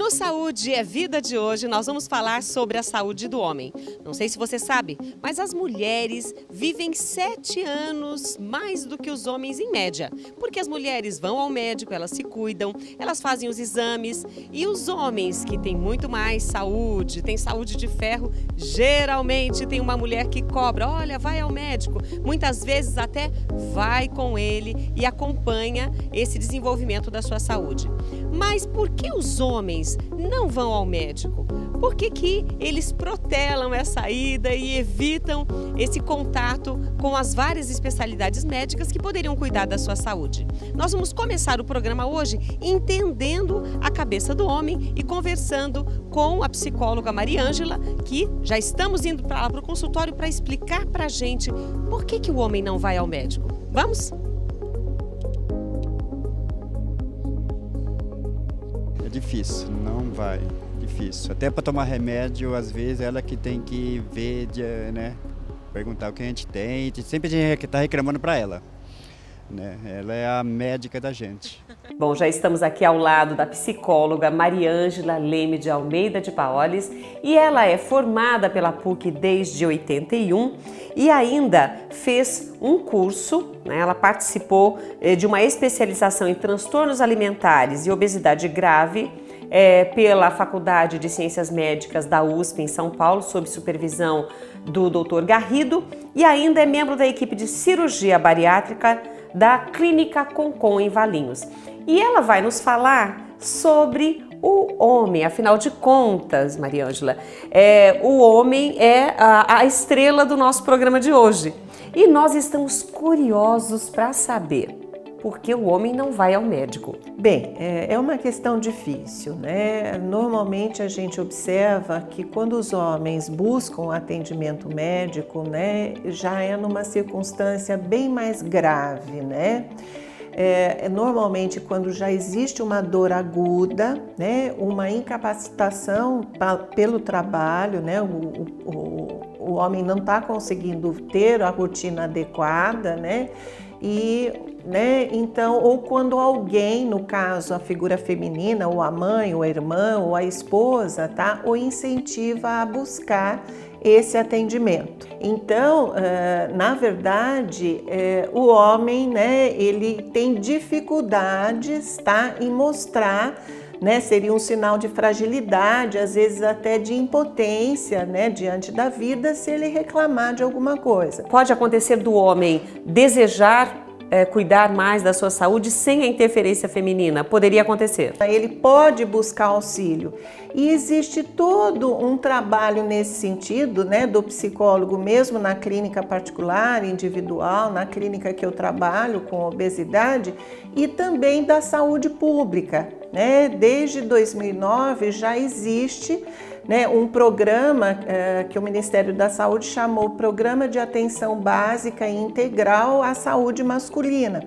No Saúde é Vida de hoje, nós vamos falar sobre a saúde do homem. Não sei se você sabe, mas as mulheres vivem 7 anos mais do que os homens em média. Porque as mulheres vão ao médico, elas se cuidam, elas fazem os exames. E os homens que têm muito mais saúde, têm saúde de ferro, geralmente tem uma mulher que cobra, olha, vai ao médico. Muitas vezes até vai com ele e acompanha esse desenvolvimento da sua saúde. Mas por que os homens não vão ao médico? Por que eles protelam essa ida e evitam esse contato com as várias especialidades médicas que poderiam cuidar da sua saúde? Nós vamos começar o programa hoje entendendo a cabeça do homem e conversando com a psicóloga Mariângela, que já estamos indo para lá para o consultório para explicar para a gente por que o homem não vai ao médico. Vamos? É difícil, não vai, difícil. Até para tomar remédio, às vezes ela que tem que ver, né? Perguntar o que a gente tem, sempre a gente está reclamando para ela, né? Ela é a médica da gente. Bom, já estamos aqui ao lado da psicóloga Mariângela Leme de Almeida de Paolis e ela é formada pela PUC desde 81 e ainda fez um curso, né? Ela participou de uma especialização em transtornos alimentares e obesidade grave pela Faculdade de Ciências Médicas da USP em São Paulo, sob supervisão do Dr. Garrido, e ainda é membro da equipe de cirurgia bariátrica da Clínica Concon em Valinhos. E ela vai nos falar sobre o homem, afinal de contas, Mariângela, o homem é a estrela do nosso programa de hoje. E nós estamos curiosos para saber por que o homem não vai ao médico. Bem, é uma questão difícil, né? Normalmente a gente observa que quando os homens buscam atendimento médico, né, já é numa circunstância bem mais grave, né? Normalmente quando já existe uma dor aguda, né, uma incapacitação pelo trabalho, né, o homem não está conseguindo ter a rotina adequada, né, então, ou quando alguém, no caso a figura feminina, ou a mãe, ou a irmã, ou a esposa, tá, o incentiva a buscar esse atendimento. Então, na verdade, o homem, né, ele tem dificuldades, tá, em mostrar, né, seria um sinal de fragilidade, às vezes até de impotência, né, diante da vida, se ele reclamar de alguma coisa. Pode acontecer do homem desejar cuidar mais da sua saúde sem a interferência feminina? Poderia acontecer. Ele pode buscar auxílio e existe todo um trabalho nesse sentido, né, do psicólogo mesmo na clínica particular, individual, na clínica que eu trabalho com obesidade e também da saúde pública, né? Desde 2009 já existe, né, um programa que o Ministério da Saúde chamou Programa de Atenção Básica e Integral à Saúde Masculina,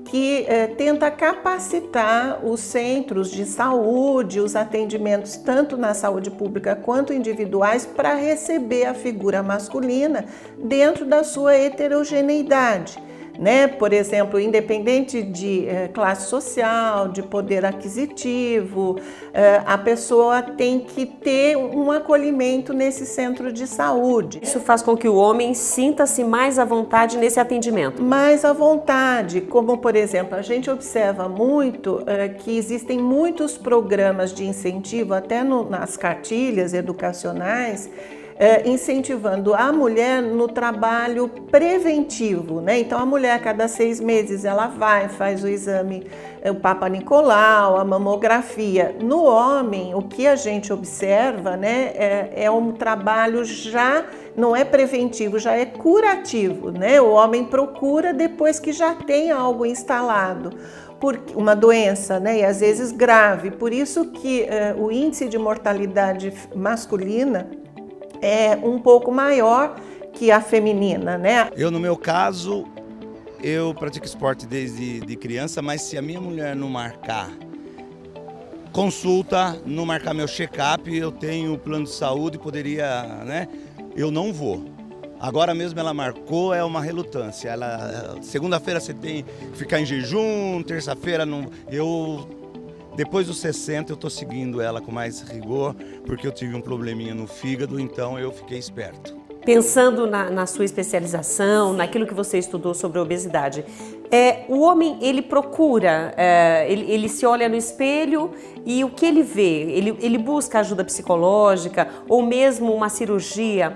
que tenta capacitar os centros de saúde, os atendimentos tanto na saúde pública quanto individuais para receber a figura masculina dentro da sua heterogeneidade. Né? Por exemplo, independente de classe social, de poder aquisitivo, a pessoa tem que ter um acolhimento nesse centro de saúde. Isso faz com que o homem sinta-se mais à vontade nesse atendimento? Mais à vontade, como por exemplo, a gente observa muito que existem muitos programas de incentivo, até nas cartilhas educacionais, incentivando a mulher no trabalho preventivo, né? Então a mulher a cada 6 meses ela vai, faz o exame, o Papa Nicolau, a mamografia. No homem, o que a gente observa, né, é um trabalho já não é preventivo, já é curativo, né? O homem procura depois que já tem algo instalado, por uma doença, né, e às vezes grave. Por isso que o índice de mortalidade masculina é um pouco maior que a feminina, né? No meu caso, eu pratico esporte desde criança, mas se a minha mulher não marcar consulta, não marcar meu check-up, eu tenho plano de saúde, poderia, né? Eu não vou. Agora mesmo ela marcou, é uma relutância. Segunda-feira você tem que ficar em jejum, terça-feira não. Depois dos 60 eu estou seguindo ela com mais rigor, porque eu tive um probleminha no fígado, então eu fiquei esperto. Pensando na sua especialização, naquilo que você estudou sobre a obesidade, o homem, ele procura, ele se olha no espelho e o que ele vê? Ele busca ajuda psicológica ou mesmo uma cirurgia,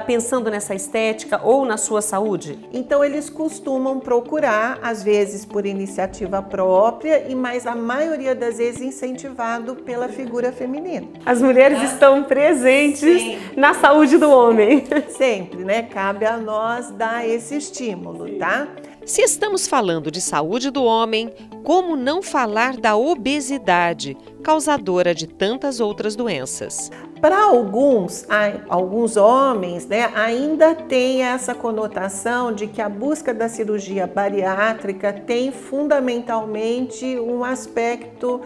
pensando nessa estética ou na sua saúde? Então eles costumam procurar, às vezes por iniciativa própria, mas a maioria das vezes incentivado pela figura feminina. As mulheres estão presentes na saúde do homem. Sempre, né? Cabe a nós dar esse estímulo, tá? Se estamos falando de saúde do homem, como não falar da obesidade, causadora de tantas outras doenças? Para alguns homens, né, ainda tem essa conotação de que a busca da cirurgia bariátrica tem fundamentalmente um aspecto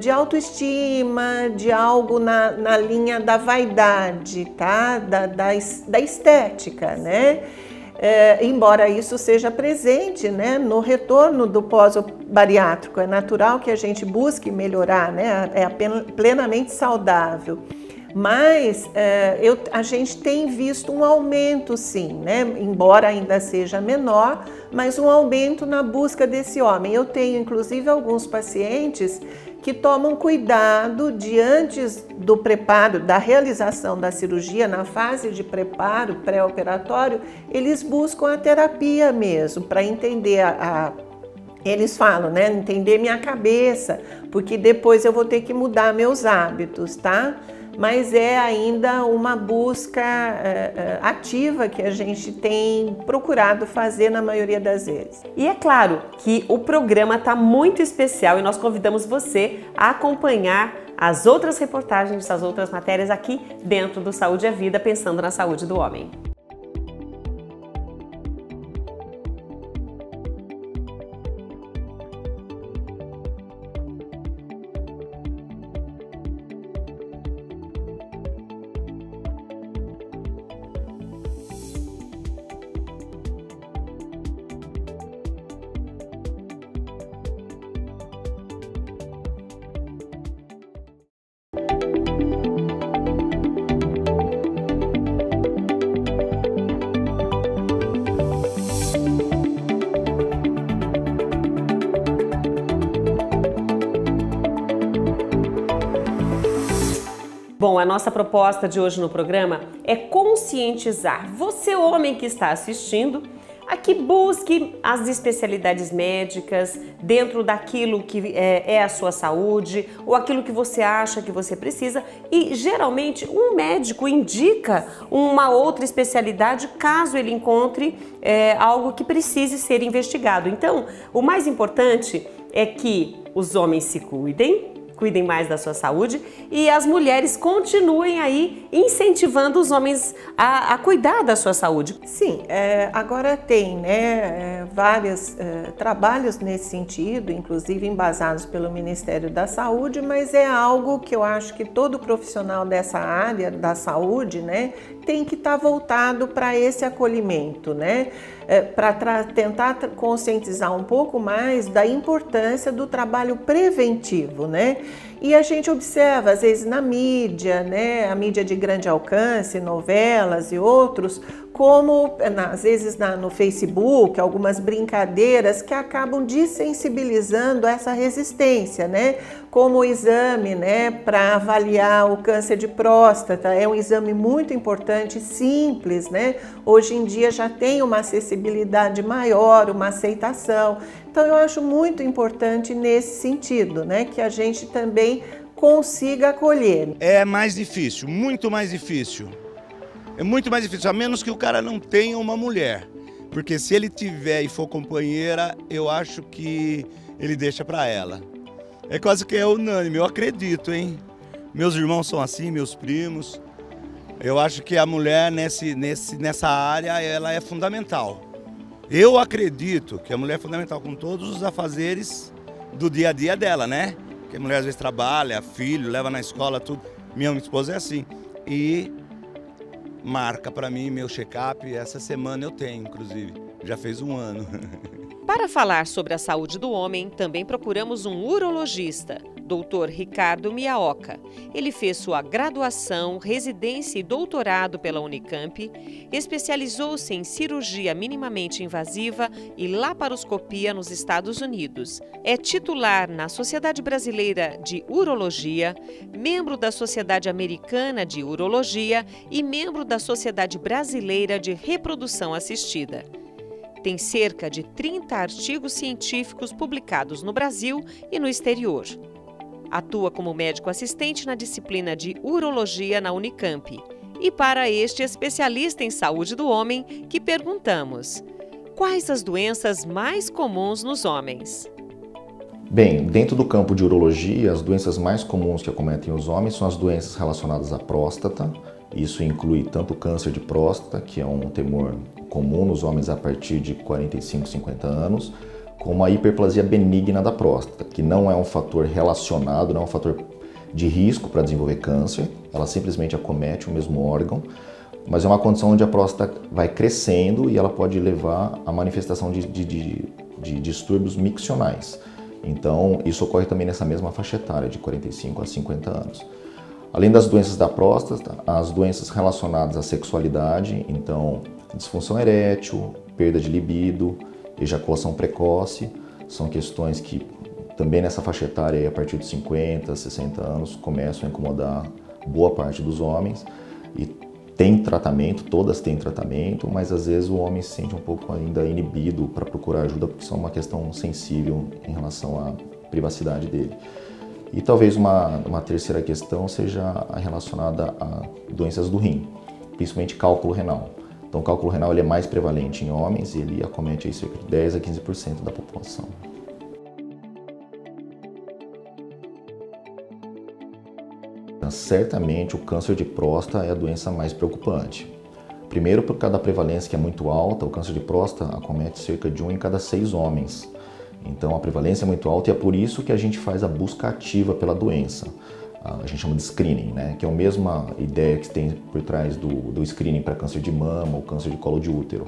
de autoestima, de algo na linha da vaidade, tá? Da estética, né? Embora isso seja presente, né, no retorno do pós-bariátrico, é natural que a gente busque melhorar, né, é plenamente saudável. Mas a gente tem visto um aumento sim, né? Embora ainda seja menor, mas um aumento na busca desse homem. Eu tenho inclusive alguns pacientes que tomam cuidado de antes do preparo, da realização da cirurgia, na fase de preparo pré-operatório, eles buscam a terapia mesmo, para entender eles falam, né? Entender minha cabeça, porque depois eu vou ter que mudar meus hábitos, tá? Mas é ainda uma busca ativa que a gente tem procurado fazer na maioria das vezes. E é claro que o programa está muito especial e nós convidamos você a acompanhar as outras reportagens, as outras matérias aqui dentro do Saúde é Vida, pensando na saúde do homem. Bom, a nossa proposta de hoje no programa é conscientizar você, homem que está assistindo, a que busque as especialidades médicas dentro daquilo que é a sua saúde ou aquilo que você acha que você precisa, e geralmente um médico indica uma outra especialidade caso ele encontre algo que precise ser investigado. Então, o mais importante é que os homens se cuidem mais da sua saúde e as mulheres continuem aí incentivando os homens a cuidar da sua saúde. Sim, agora tem, né, vários trabalhos nesse sentido, inclusive embasados pelo Ministério da Saúde, mas é algo que eu acho que todo profissional dessa área da saúde, né, tem que estar voltado para esse acolhimento, né, para tentar conscientizar um pouco mais da importância do trabalho preventivo, né? E a gente observa, às vezes, na mídia, né, a mídia de grande alcance, novelas e outros, como, às vezes, no Facebook, algumas brincadeiras que acabam desensibilizando essa resistência, né? Como o exame, né, para avaliar o câncer de próstata, é um exame muito importante, simples, né? Hoje em dia já tem uma acessibilidade maior, uma aceitação. Então, eu acho muito importante nesse sentido, né, que a gente também consiga acolher. É mais difícil, muito mais difícil. É muito mais difícil, a menos que o cara não tenha uma mulher. Porque se ele tiver e for companheira, eu acho que ele deixa para ela. É quase que é unânime, eu acredito, hein? Meus irmãos são assim, meus primos. Eu acho que a mulher nessa área, ela é fundamental. Eu acredito que a mulher é fundamental com todos os afazeres do dia a dia dela, né? Porque a mulher às vezes trabalha, filho, leva na escola, tudo. Minha esposa é assim. E marca para mim meu check-up, essa semana eu tenho, inclusive. Já fez um ano. Para falar sobre a saúde do homem, também procuramos um urologista. Dr. Ricardo Miaoka. Ele fez sua graduação, residência e doutorado pela Unicamp, especializou-se em cirurgia minimamente invasiva e laparoscopia nos Estados Unidos. É titular na Sociedade Brasileira de Urologia, membro da Sociedade Americana de Urologia e membro da Sociedade Brasileira de Reprodução Assistida. Tem cerca de 30 artigos científicos publicados no Brasil e no exterior. Atua como médico assistente na disciplina de Urologia na Unicamp. E para este especialista em saúde do homem, que perguntamos: quais as doenças mais comuns nos homens? Bem, dentro do campo de urologia, as doenças mais comuns que acometem os homens são as doenças relacionadas à próstata. Isso inclui tanto o câncer de próstata, que é um tumor comum nos homens a partir de 45, 50 anos, como a hiperplasia benigna da próstata, que não é um fator relacionado, não é um fator de risco para desenvolver câncer, ela simplesmente acomete o mesmo órgão, mas é uma condição onde a próstata vai crescendo e ela pode levar à manifestação de distúrbios miccionais. Então, isso ocorre também nessa mesma faixa etária, de 45 a 50 anos. Além das doenças da próstata, as doenças relacionadas à sexualidade, então disfunção erétil, perda de libido, ejaculação precoce, são questões que também nessa faixa etária, a partir de 50, 60 anos, começam a incomodar boa parte dos homens e tem tratamento, todas têm tratamento, mas às vezes o homem se sente um pouco ainda inibido para procurar ajuda porque são uma questão sensível em relação à privacidade dele. E talvez uma terceira questão seja relacionada a doenças do rim, principalmente cálculo renal. Então, o cálculo renal ele é mais prevalente em homens e ele acomete aí cerca de 10 a 15% da população. Certamente, o câncer de próstata é a doença mais preocupante. Primeiro, por causa da prevalência que é muito alta, o câncer de próstata acomete cerca de 1 em cada 6 homens. Então, a prevalência é muito alta e é por isso que a gente faz a busca ativa pela doença. A gente chama de screening, né? Que é a mesma ideia que tem por trás do screening para câncer de mama ou câncer de colo de útero.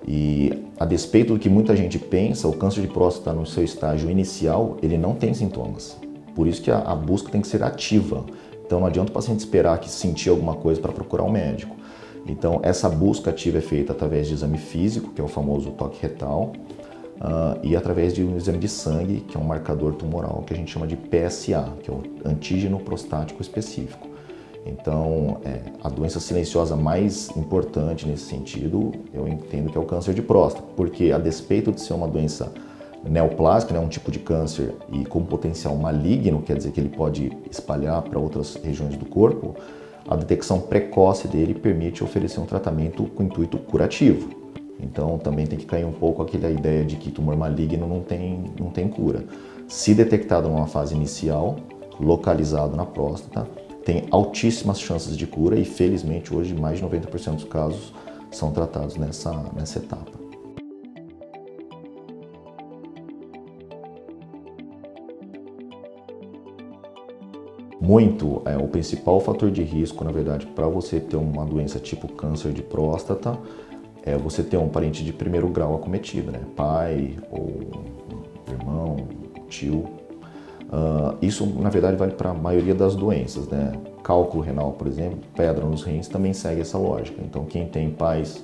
E, a despeito do que muita gente pensa, o câncer de próstata no seu estágio inicial, ele não tem sintomas. Por isso que a busca tem que ser ativa. Então, não adianta o paciente esperar que sentir alguma coisa para procurar um médico. Então, essa busca ativa é feita através de exame físico, que é o famoso toque retal, e através de um exame de sangue, que é um marcador tumoral, que a gente chama de PSA, que é o antígeno prostático específico. Então, a doença silenciosa mais importante nesse sentido, eu entendo que é o câncer de próstata, porque a despeito de ser uma doença neoplásica, né, um tipo de câncer e com potencial maligno, quer dizer que ele pode espalhar para outras regiões do corpo, a detecção precoce dele permite oferecer um tratamento com intuito curativo. Então também tem que cair um pouco aquela ideia de que tumor maligno não tem cura. Se detectado numa fase inicial, localizado na próstata, tem altíssimas chances de cura e felizmente hoje mais de 90% dos casos são tratados nessa etapa. O principal fator de risco, na verdade, para você ter uma doença tipo câncer de próstata, é você ter um parente de primeiro grau acometido, né? Pai, ou irmão, tio. Isso, na verdade, vale para a maioria das doenças, né? Cálculo renal, por exemplo, pedra nos rins, também segue essa lógica. Então, quem tem pais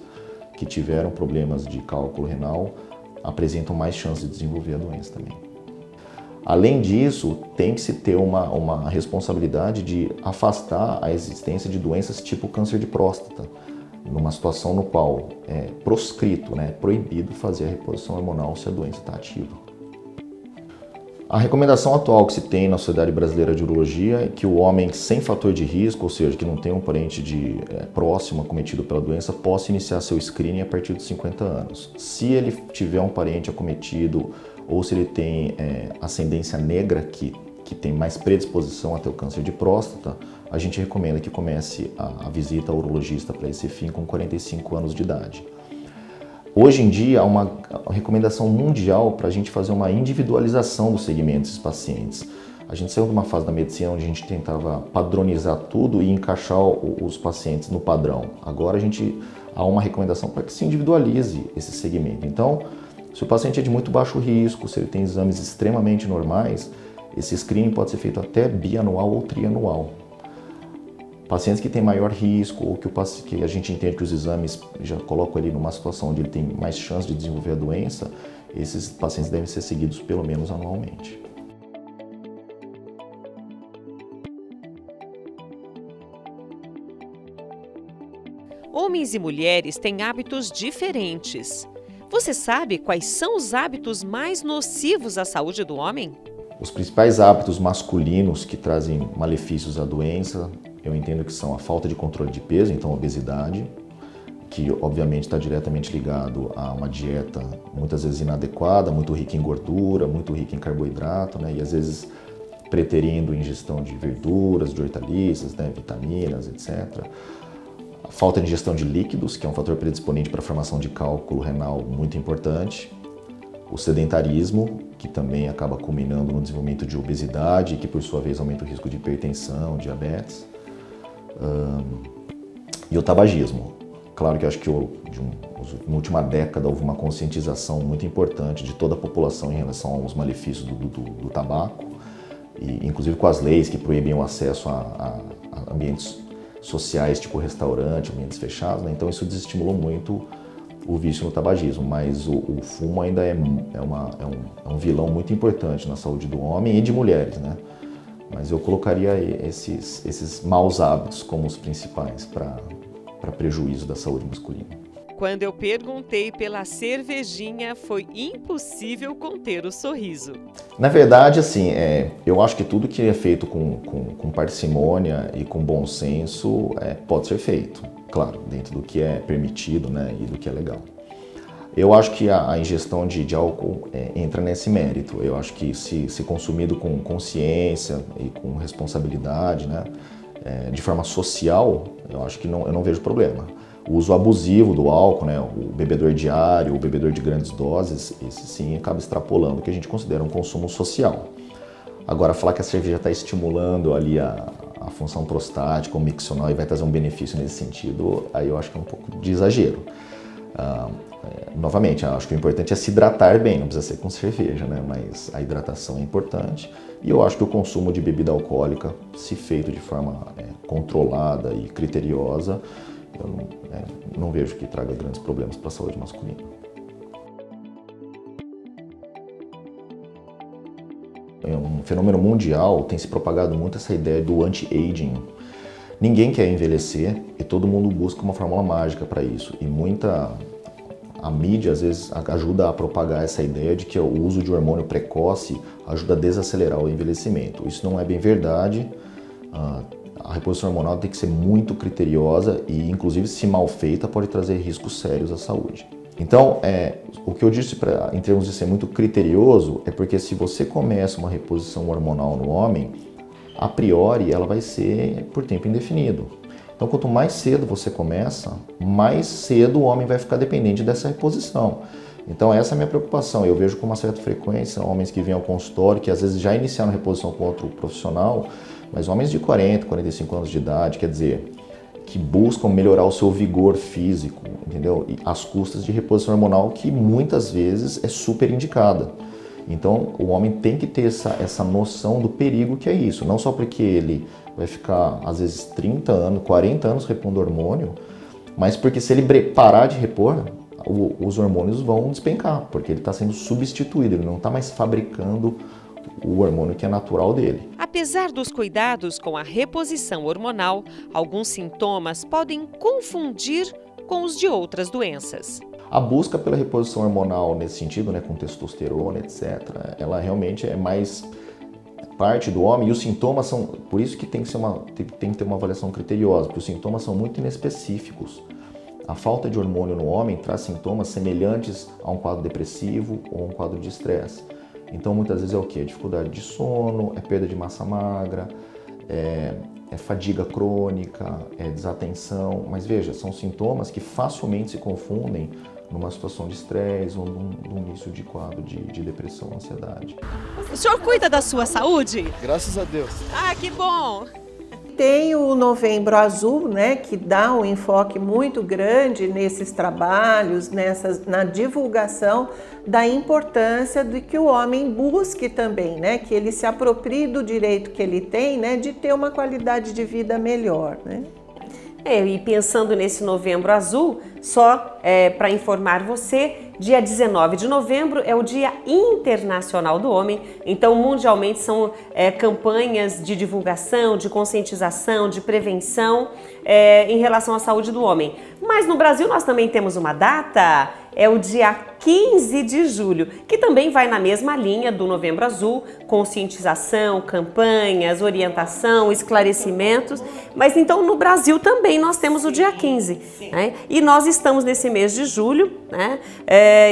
que tiveram problemas de cálculo renal apresentam mais chance de desenvolver a doença também. Além disso, tem que se ter uma responsabilidade de afastar a existência de doenças tipo câncer de próstata, numa situação no qual é proscrito, né, proibido fazer a reposição hormonal se a doença está ativa. A recomendação atual que se tem na Sociedade Brasileira de Urologia é que o homem sem fator de risco, ou seja, que não tem um parente próximo acometido pela doença, possa iniciar seu screening a partir dos 50 anos. Se ele tiver um parente acometido ou se ele tem ascendência negra, que tem mais predisposição a ter o câncer de próstata, a gente recomenda que comece a visita ao urologista para esse fim com 45 anos de idade. Hoje em dia, há uma recomendação mundial para a gente fazer uma individualização do segmento desses pacientes. A gente saiu de uma fase da medicina onde a gente tentava padronizar tudo e encaixar os pacientes no padrão. Agora há uma recomendação para que se individualize esse segmento. Então, se o paciente é de muito baixo risco, se ele tem exames extremamente normais, Esse screening pode ser feito até bianual ou trianual. Pacientes que têm maior risco ou que a gente entende que os exames já colocam ele numa situação onde ele tem mais chance de desenvolver a doença, esses pacientes devem ser seguidos pelo menos anualmente. Homens e mulheres têm hábitos diferentes. Você sabe quais são os hábitos mais nocivos à saúde do homem? Os principais hábitos masculinos que trazem malefícios à doença, eu entendo que são a falta de controle de peso, então a obesidade, que obviamente está diretamente ligado a uma dieta muitas vezes inadequada, muito rica em gordura, muito rica em carboidrato, né? E às vezes preterindo ingestão de verduras, de hortaliças, né? Vitaminas, etc. A falta de ingestão de líquidos, que é um fator predisponente para a formação de cálculo renal muito importante. O sedentarismo, que também acaba culminando no desenvolvimento de obesidade, que por sua vez aumenta o risco de hipertensão, diabetes. E o tabagismo. Claro que eu acho que na última década houve uma conscientização muito importante de toda a população em relação aos malefícios do tabaco, e inclusive com as leis que proíbem o acesso a ambientes sociais, tipo restaurante, ambientes fechados, né? Então isso desestimulou muito o vício no tabagismo, mas o fumo ainda é um vilão muito importante na saúde do homem e de mulheres, né? Mas eu colocaria esses maus hábitos como os principais para prejuízo da saúde masculina. Quando eu perguntei pela cervejinha, foi impossível conter o sorriso. Na verdade, assim, eu acho que tudo que é feito com parcimônia e com bom senso pode ser feito. Claro, dentro do que é permitido, né, e do que é legal. Eu acho que a ingestão de álcool entra nesse mérito. Eu acho que se consumido com consciência e com responsabilidade, né, de forma social, eu acho que eu não vejo problema. O uso abusivo do álcool, né, o bebedor diário, o bebedor de grandes doses, esse sim acaba extrapolando o que a gente considera um consumo social. Agora, falar que a cerveja está estimulando ali a função prostática ou miccional e vai trazer um benefício nesse sentido, aí eu acho que é um pouco de exagero. Novamente, eu acho que o importante é se hidratar bem, não precisa ser com cerveja, né? Mas a hidratação é importante. E eu acho que o consumo de bebida alcoólica, se feito de forma controlada e criteriosa, eu não vejo que traga grandes problemas para a saúde masculina. É um fenômeno mundial, tem se propagado muito essa ideia do anti-aging. Ninguém quer envelhecer e todo mundo busca uma fórmula mágica para isso. E a mídia às vezes ajuda a propagar essa ideia de que o uso de hormônio precoce ajuda a desacelerar o envelhecimento. Isso não é bem verdade. A reposição hormonal tem que ser muito criteriosa e, inclusive, se mal feita, pode trazer riscos sérios à saúde. Então, o que eu disse em termos de ser muito criterioso é porque se você começa uma reposição hormonal no homem, a priori ela vai ser por tempo indefinido. Então, quanto mais cedo você começa, mais cedo o homem vai ficar dependente dessa reposição. Então, essa é a minha preocupação. Eu vejo com uma certa frequência homens que vêm ao consultório, que às vezes já iniciaram reposição com outro profissional, mas homens de 40, 45 anos de idade, quer dizer, que buscam melhorar o seu vigor físico, entendeu? E às custas de reposição hormonal que muitas vezes é super indicada. Então, o homem tem que ter essa noção do perigo que é isso. Não só porque ele vai ficar, às vezes, 30 anos, 40 anos repondo hormônio, mas porque se ele parar de repor, os hormônios vão despencar, porque ele está sendo substituído, ele não está mais fabricando o hormônio que é natural dele. Apesar dos cuidados com a reposição hormonal, alguns sintomas podem confundir com os de outras doenças. A busca pela reposição hormonal nesse sentido, né, com testosterona, etc., ela realmente é mais parte do homem e os sintomas são, por isso que tem que ter uma avaliação criteriosa, porque os sintomas são muito inespecíficos. A falta de hormônio no homem traz sintomas semelhantes a um quadro depressivo ou um quadro de estresse. Então, muitas vezes é o quê? Dificuldade de sono, é perda de massa magra, é fadiga crônica, é desatenção. Mas veja, são sintomas que facilmente se confundem numa situação de estresse ou no início de quadro de depressão, ansiedade. O senhor cuida da sua saúde? Graças a Deus. Ah, que bom! tem o Novembro Azul, né, que dá um enfoque muito grande nesses trabalhos, na divulgação da importância de que o homem busque também, né, que ele se aproprie do direito que ele tem, né, de ter uma qualidade de vida melhor, né? E pensando nesse Novembro Azul, só para informar você, dia 19 de novembro é o Dia Internacional do Homem, então mundialmente são campanhas de divulgação, de conscientização, de prevenção em relação à saúde do homem. Mas no Brasil nós também temos uma data, é o dia 15 de julho, que também vai na mesma linha do Novembro Azul, conscientização, campanhas, orientação, esclarecimentos, mas então no Brasil também nós temos o dia 15, né? E nós estamos nesse mês de julho, né?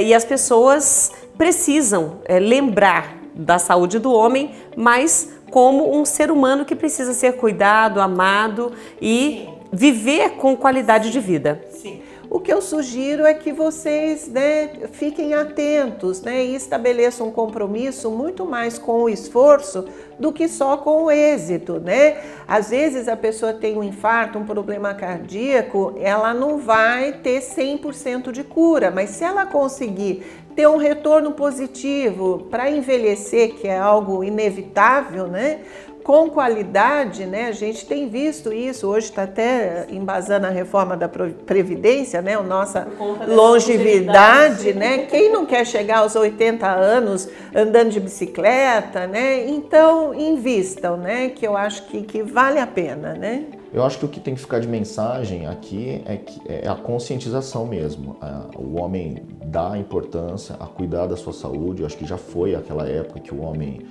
E as pessoas precisam lembrar da saúde do homem, mas como um ser humano que precisa ser cuidado, amado e viver com qualidade de vida. Sim. O que eu sugiro é que vocês, né, fiquem atentos, né, e estabeleçam um compromisso muito mais com o esforço do que só com o êxito, né? Às vezes a pessoa tem um infarto, um problema cardíaco, ela não vai ter 100% de cura, mas se ela conseguir ter um retorno positivo para envelhecer, que é algo inevitável, né? Com qualidade, né? A gente tem visto isso, hoje está até embasando a reforma da Previdência, né? A nossa longevidade, né? Quem não quer chegar aos 80 anos andando de bicicleta, né? Então, invistam, né? Que eu acho que vale a pena, né? Eu acho que o que tem que ficar de mensagem aqui é a conscientização mesmo. O homem dá importância a cuidar da sua saúde. Eu acho que já foi aquela época que o homem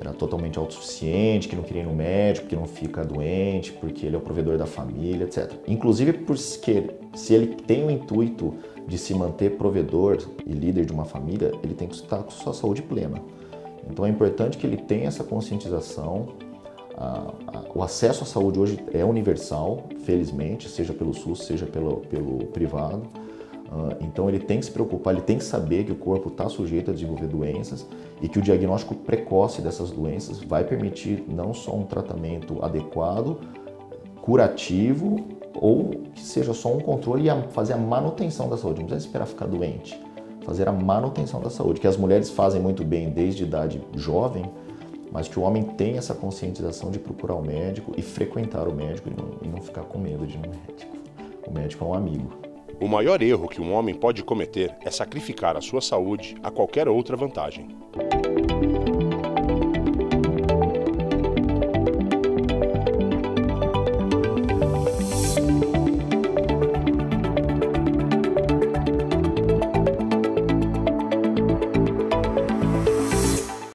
era totalmente autossuficiente, que não queria ir no médico, que não fica doente, porque ele é o provedor da família, etc. Inclusive, porque se ele tem o intuito de se manter provedor e líder de uma família, ele tem que estar com sua saúde plena. Então é importante que ele tenha essa conscientização. O acesso à saúde hoje é universal, felizmente, seja pelo SUS, seja pelo privado. Então ele tem que se preocupar, ele tem que saber que o corpo está sujeito a desenvolver doenças e que o diagnóstico precoce dessas doenças vai permitir não só um tratamento adequado, curativo, ou que seja só um controle e fazer a manutenção da saúde. Não precisa esperar ficar doente, fazer a manutenção da saúde, que as mulheres fazem muito bem desde idade jovem, mas que o homem tem essa conscientização de procurar o médico e frequentar o médico e não ficar com medo de ir no médico. O médico é um amigo. O maior erro que um homem pode cometer é sacrificar a sua saúde a qualquer outra vantagem.